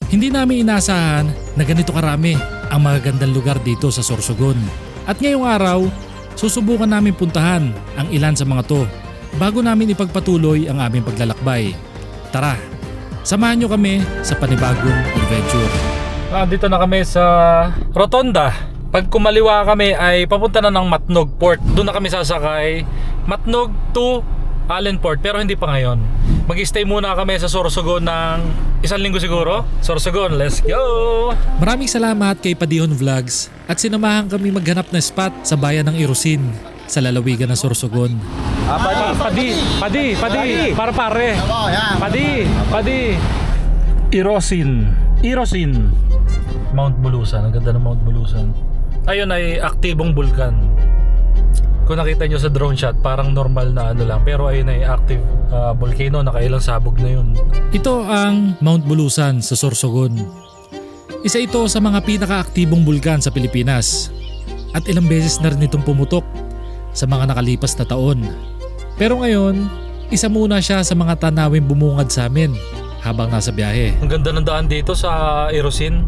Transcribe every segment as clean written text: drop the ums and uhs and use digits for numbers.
Hindi namin inasahan na ganito karami ang magagandang lugar dito sa Sorsogon. At ngayong araw, susubukan namin puntahan ang ilan sa mga to bago namin ipagpatuloy ang aming paglalakbay. Tara, samahan nyo kami sa panibagong adventure. Dito na kami sa Rotonda. Pag kumaliwa kami ay papunta na ng Matnog Port. Doon na kami sasakay Matnog to Allen Port, pero hindi pa ngayon. Mag-stay muna kami sa Sorsogon ng 1 linggo siguro. Sorsogon, let's go! Maraming salamat kay Padihon Vlogs at sinamahan kami maghanap ng spot sa bayan ng Irosin sa lalawigan ng Sorsogon. Padi, para pare. Padi. Irosin. Mount Bulusan, ang ganda ng Mount Bulusan. Ayun ay aktibong bulkan. Kung nakita nyo sa drone shot, parang normal na ano lang. Pero ayun ay active volcano, nakailang sabog na yun. Ito ang Mount Bulusan sa Sorsogon. Isa ito sa mga pinaka-aktibong bulkan sa Pilipinas. At ilang beses na rin itong pumutok sa mga nakalipas na taon. Pero ngayon, isa muna siya sa mga tanawin bumungad sa amin habang nasa biyahe. Ang ganda ng daan dito sa Irosin.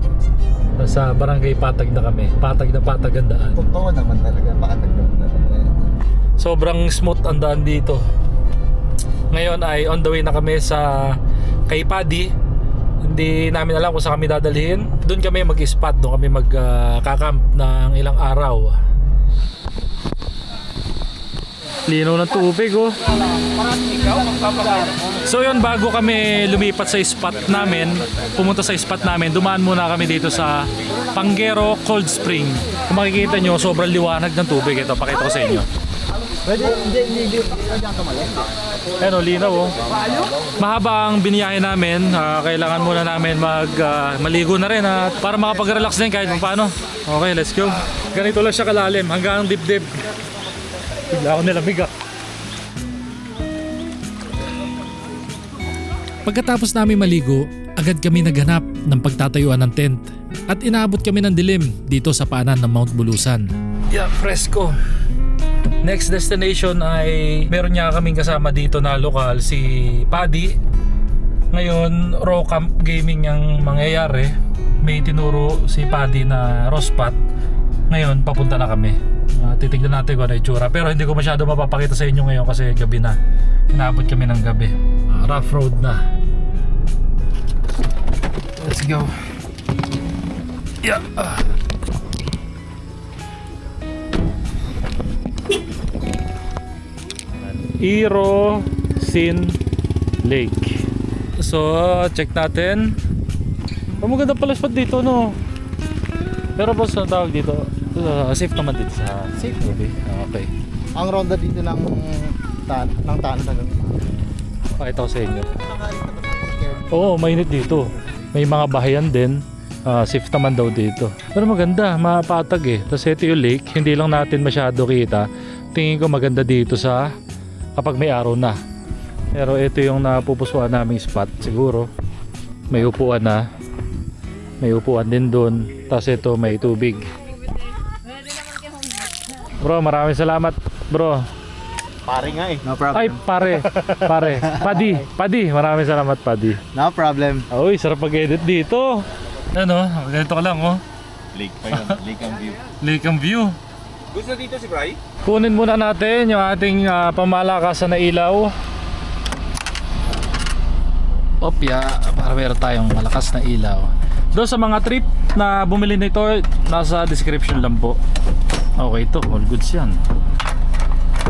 Sa barangay Patag na kami. Patag ang daan. Totoo naman talaga, patag naman talaga. Sobrang smooth ang daan dito. Ngayon ay on the way na kami sa kay Paddy. Hindi namin alam kung saan kami dadalhin. Doon kami mag-spot, doon kami mag-kakamp ng ilang araw. Linaw ng tubig oh. So yun, bago kami lumipat sa spot namin, pumunta sa spot namin, dumaan muna kami dito sa Panguero Cold Spring. Kung makikita nyo, sobrang liwanag ng tubig. Ito, pakita ko sa inyo. Ayan o, linaw o. Mahaba ang biniyahe namin. Kailangan muna namin maligo na rin at para makapag-relax din kahit paano. Okay, let's go. Ganito lang siya kalalim hanggang dibdib. Bigla ako nilamig ah. Pagkatapos namin maligo, agad kami naghanap ng pagtatayuan ng tent at inaabot kami ng dilim dito sa paanan ng Mount Bulusan. Yeah, fresco. Next destination ay meron niya kaming kasama dito na lokal, si Paddy. Ngayon, raw camp gaming ang mangyayari. May tinuro si Paddy na raw spot. Ngayon, papunta na kami. Titignan natin kung ano itsura. Pero hindi ko masyado mapapakita sa inyo ngayon kasi gabi na. Inaabot kami ng gabi. Rough road na. Let's go. Yeah. Irosin Lake. So, check natin. Maganda pala spot dito, no? Pero boss, ang tawag dito, safe naman dito sa safe gabi. Okay. Ang ronda dito ng tanong talaga. Pakita ko sa inyo. Oo, mainit dito. May mga bahayan din. Safe naman daw dito. Pero maganda, mapatag eh. Tapos ito yung lake, hindi lang natin masyado kita. Tingin ko maganda dito sa kapag may araw na. Pero ito yung napupusuan naming spot siguro. May upuan na. May upuan din doon. Tapos ito may tubig. Bro, maraming salamat bro. Pare nga eh. No problem. Ay pare. Paddy, maraming salamat Paddy. No problem. Uy, sarap mag-edit dito. Ano, ganito ka lang oh. Lake pa yun. Lake ang view. Lake ang view. Gusto dito si Bray? Kunin muna natin yung ating pamalakasan na ilaw. Opya, para meron tayong malakas na ilaw. Doon sa mga trip na bumili nito, nasa description lang po. Okay to, all goods yan.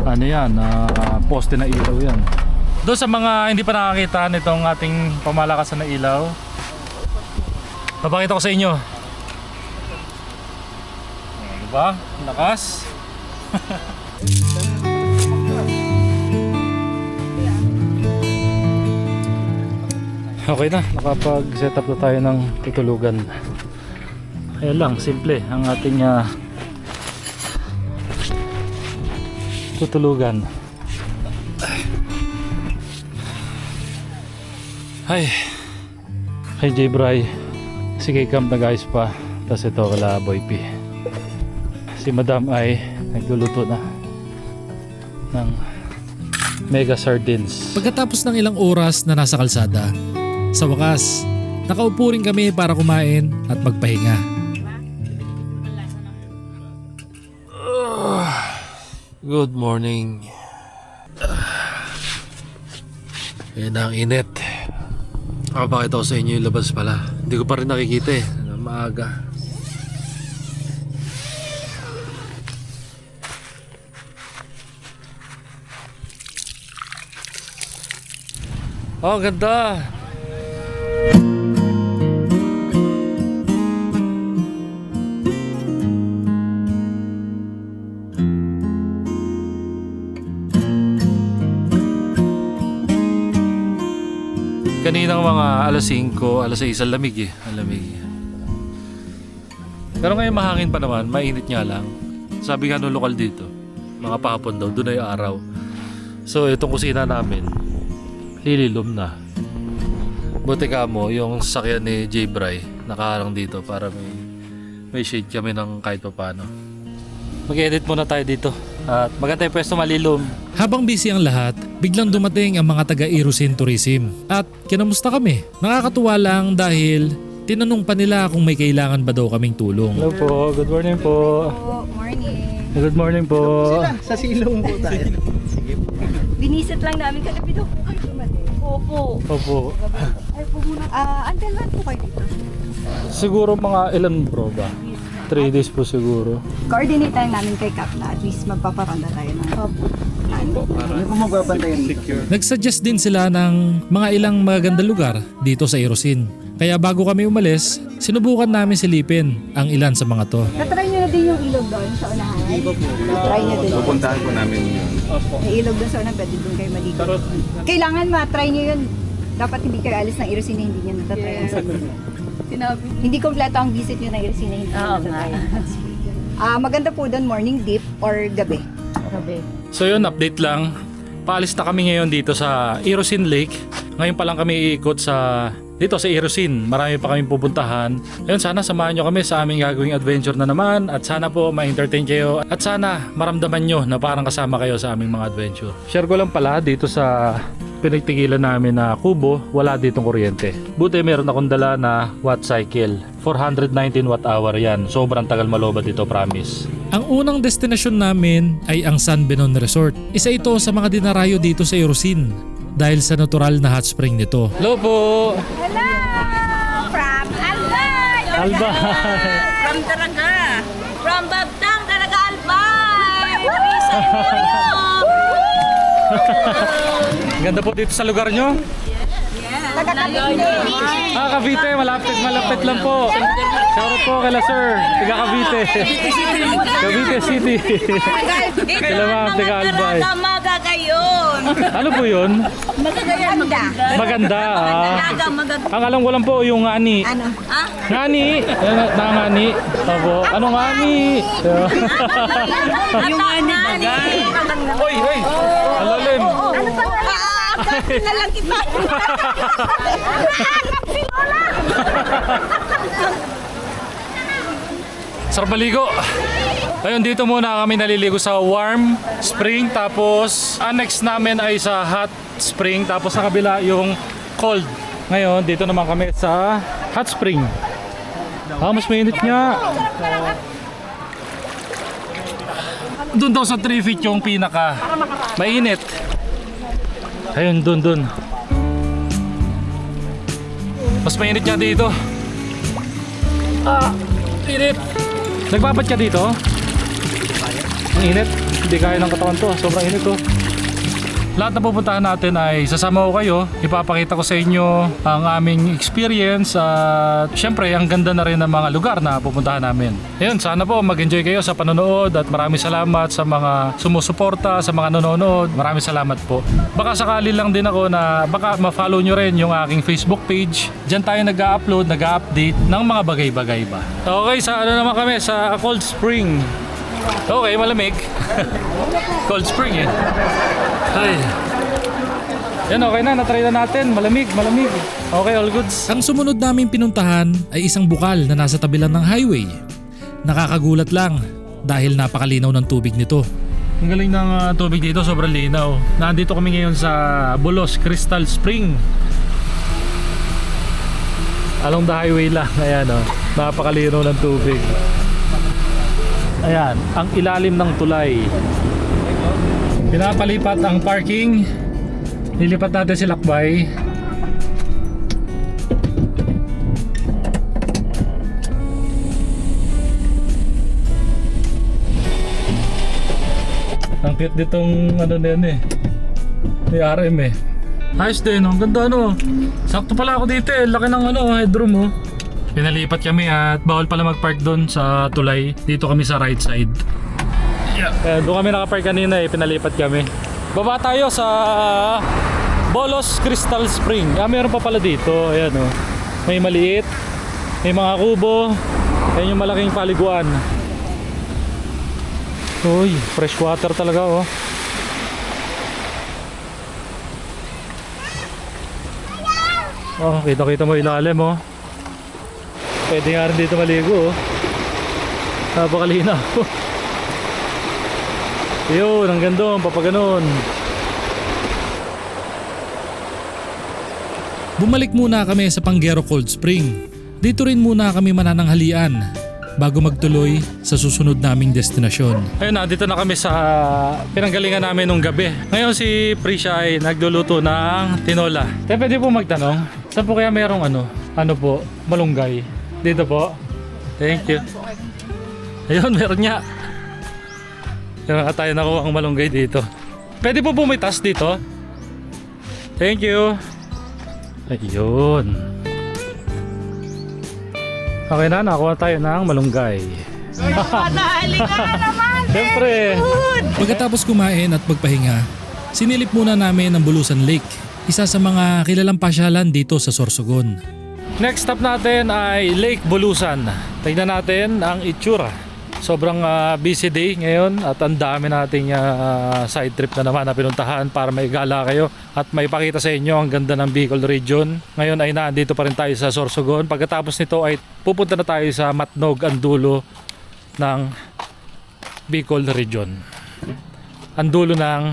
Ano yan, poste na ilaw yan. Doon sa mga hindi pa nakakita nitong ating pamalakasan na ilaw, papakita ko sa inyo. Diba? Lakas. Okay na, nakapag-set up na tayo ng tutulugan. Ayan lang, simple ang ating tutulugan. Hi J. Bray. Sige, camp na guys pa. Tapos ito kala Boy P. Si Madam ay nagluluto na ng mega sardines. Pagkatapos ng ilang oras na nasa kalsada, sa wakas nakaupo rin kami para kumain at magpahinga. Good morning. Yan ang init. Pakita ko sa inyo yung labas pala. Hindi ko pa rin nakikita eh. Maaga. Oh, ganda. Kaninang mga alas 5, alas 6, ang lamig eh. Ang lamig. Pero ngayon mahangin pa naman, mainit nga lang. Sabi nga nung lokal dito, mga pahapon daw, doon ay araw. So itong kusina namin, lililom na. Buti ka mo, yung sasakyan ni J. Bry, nakaharang dito para may shade kami ng kahit paano. Mag-edit muna tayo dito. At maganda yung pwesto malilom. Habang busy ang lahat, biglang dumating ang mga taga Irusin Tourism. At kinamusta kami? Nakakatuwa lang dahil tinanong pa nila kung may kailangan ba daw kaming tulong. Hello po, good morning po. Morning. Good morning po. Sa silong po tayo. Sige po. Binisit lang namin kagabi daw po kayo dumating. Opo. Opo. Ay po muna. Until when po kayo dito? Siguro mga ilan bro ba? 3 days po siguro. Coordinate lang namin kay Cap na at least magpaparanda tayo ng Opo. Hindi po magbabantayan secure. Nagsuggest din sila ng mga ilang magagandang lugar dito sa Irusin. Kaya bago kami umalis, sinubukan namin silipin ang ilan sa mga to. Natry nyo na din yung ilog doon sa unahan? Hindi po. Try nyo din. Pupuntahan po namin yun. May ilog doon sa unahan, pwede doon kayo maligo. Kailangan ma-try nyo yun. Dapat hindi kayo alis ng Irusin na hindi nyo natatry ang sagot. Hindi kompleto ang visit nyo ng Irusin na hindi nyo natatry. Maganda po doon morning dip or gabi. So yun, update lang. Paalis na kami ngayon dito sa Irusin Lake. Ngayon pa lang kami iikot dito sa Irusin. Marami pa kaming pupuntahan. Ayun, sana samahan nyo kami sa aming gagawing adventure na naman. At sana po ma-entertain kayo. At sana maramdaman nyo na parang kasama kayo sa aming mga adventure. Share ko lang pala dito sa pinagtigilan namin na kubo, wala ditong kuryente. Buti meron akong dala na watt cycle. 419 watt hour yan. Sobrang tagal malobat dito, promise. Ang unang destinasyon namin ay ang San Benon Resort. Isa ito sa mga dinarayo dito sa Irusin dahil sa natural na hot spring nito. Hello po! Hello! From Albay! Albay! From Daraga. From Bagtang, Daraga Albay. Marisa Ganda po dito sa lugar nyo? Cavite, malapit lang po. Shoutout po kay sir, taga Cavite. Cavite City. Sila ma'am, taga Albay. Magagayon. Ano po yun? Maganda. Maganda. Maganda. Ang alam ko lang po yung ngani. Ano? Ah? Ngani. Ngani. Opo. Ano ngani? Yung ani bagay. Hoy. Ang lalim. Ano pa? Na lang kita. Sarap maligo. Ayun, dito muna kami naliligo sa warm spring. Tapos, next namin ay sa hot spring. Tapos sa kabila yung cold. Ngayon, dito naman kami sa hot spring. Mas mainit nga. Doon daw sa 3 feet yung pinaka mainit. Ayun, doon. Mas mainit nga dito. Init. Nagbabad ka dito? Ang init. Hindi kaya ng katawan to. Sobrang init to. Lahat na pupuntahan natin ay sasama ko kayo. Ipapakita ko sa inyo ang aming experience at syempre ang ganda na rin ng mga lugar na pupuntahan namin. Ayun, sana po mag-enjoy kayo sa panonood at maraming salamat sa mga sumusuporta, sa mga nanonood. Maraming salamat po. Baka sakali lang din ako na baka ma-follow nyo rin yung aking Facebook page. Diyan tayo nag-upload, nag-update ng mga bagay-bagay ba. Okay, sa ano naman kami? Sa Cold Spring. Okay, malamig. Cold Spring eh. Ay. Yan, okay na, natry na natin. Malamig. Okay, all goods. Ang sumunod naming pinuntahan ay isang bukal na nasa tabilan ng highway. Nakakagulat lang dahil napakalinaw ng tubig nito. Ang galing ng tubig dito, sobrang linaw. Nandito kami ngayon sa Bulos Crystal Spring. Along the highway lang. Ayan o. Napakalino ng tubig. Ayan. Ang ilalim ng tulay. Pinapalipat ang parking. Lilipat natin si Lakbay. Ang cute ditong ano na yan eh. May RM eh. Ayos din, ang ganda ano. Sakto pala ako dito eh. Laki ng ano, headroom oh. Pinalipat kami at bawal pala mag-park doon sa tulay. Dito kami sa right side. Yeah. Doon kami nakapark kanina eh. Pinalipat kami. Baba tayo sa Bolos Crystal Spring. Meron pa pala dito. Ayan oh. May maliit. May mga kubo. Ayan yung malaking paliguan. Uy, fresh water talaga oh. Oh, kita-kita mo ilalim oh. Pwede nga rin dito maligo oh. Napakalinaw. Yun, ang ganda, papaganon. Bumalik muna kami sa Panguero Cold Spring. Dito rin muna kami manananghalian bago magtuloy sa susunod naming destinasyon. Ayun na, dito na kami sa pinanggalingan namin nung gabi. Ngayon si Prisha ay nagluluto ng tinola. Kaya pwede po magtanong, saan po kaya merong ano po, malunggay? Dito po. Thank you. Ayun, meron niya. Meron ka tayo nakuha ang malunggay dito. Pwede po bumitas dito. Thank you. Ayun. Okay na, nakuha tayo ng malunggay. Madali ka naman. Siyempre. Pagkatapos kumain at magpahinga, sinilip muna namin ang Bulusan Lake, isa sa mga kilalang pasyalan dito sa Sorsogon. Next stop natin ay Lake Bulusan. Tignan natin ang itsura. Sobrang busy day ngayon at ang dami nating side trip na naman na pinuntahan para maigala kayo at maipakita sa inyo ang ganda ng Bicol Region. Ngayon ay nandito pa rin tayo sa Sorsogon. Pagkatapos nito ay pupunta na tayo sa Matnog, ang dulo ng Bicol Region. Ang dulo ng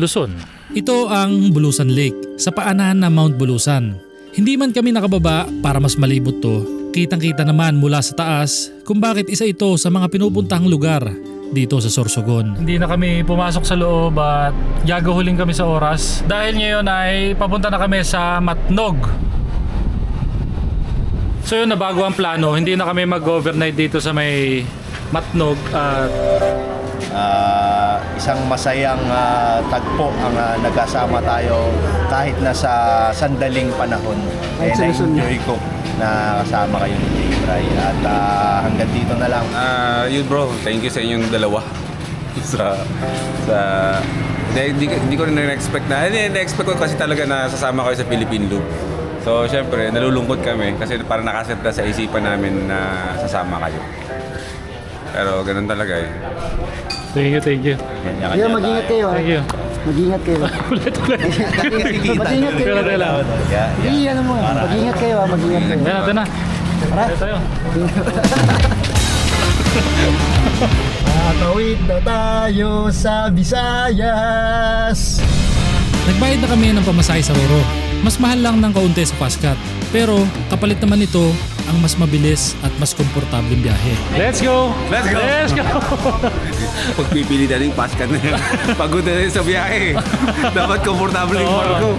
Luzon. Ito ang Bulusan Lake, sa paanan ng Mount Bulusan. Hindi man kami nakababa para mas malibot to. Kitang-kita naman mula sa taas kung bakit isa ito sa mga pinupuntahang lugar dito sa Sorsogon. Hindi na kami pumasok sa loob at gagahuling kami sa oras dahil ngayon ay papunta na kami sa Matnog. So yun, nabago ang plano. Hindi na kami mag-overnight dito sa may Matnog at Isang masayang tagpo ang nagkasama tayo kahit na sa sandaling panahon. Na-enjoy ko na kasama kayo ni Jay at hanggang dito na lang. Yun bro, thank you sa inyong dalawa. Hindi ko rin na-expect na-expect ko kasi talaga na sasama kayo sa Philippine Loop. So syempre, nalulungkot kami kasi parang nakaset na sa isipan namin na sasama kayo. Pero ganun talaga eh. thank you. Kanya-kanya mag-ingat kayo. Thank you. Mag-ingat kayo. Ulit. Mag-ingat kayo. Tela. Hindi, ano mo. Mag-ingat kayo. Mag-ingat kayo. Ito na. Ito tayo. Tatawid na tayo sa Visayas. Nagbayad na kami ng pamasahe sa Roro. Mas mahal lang ng kaunti sa Pascat. Pero kapalit naman ito ang mas mabilis at mas komportableng biyahe. Let's go! Let's go! Let's go! Pagpipili na rin paskat na yan. Pagod na rin sa biyahe. Dapat komportable yung barko.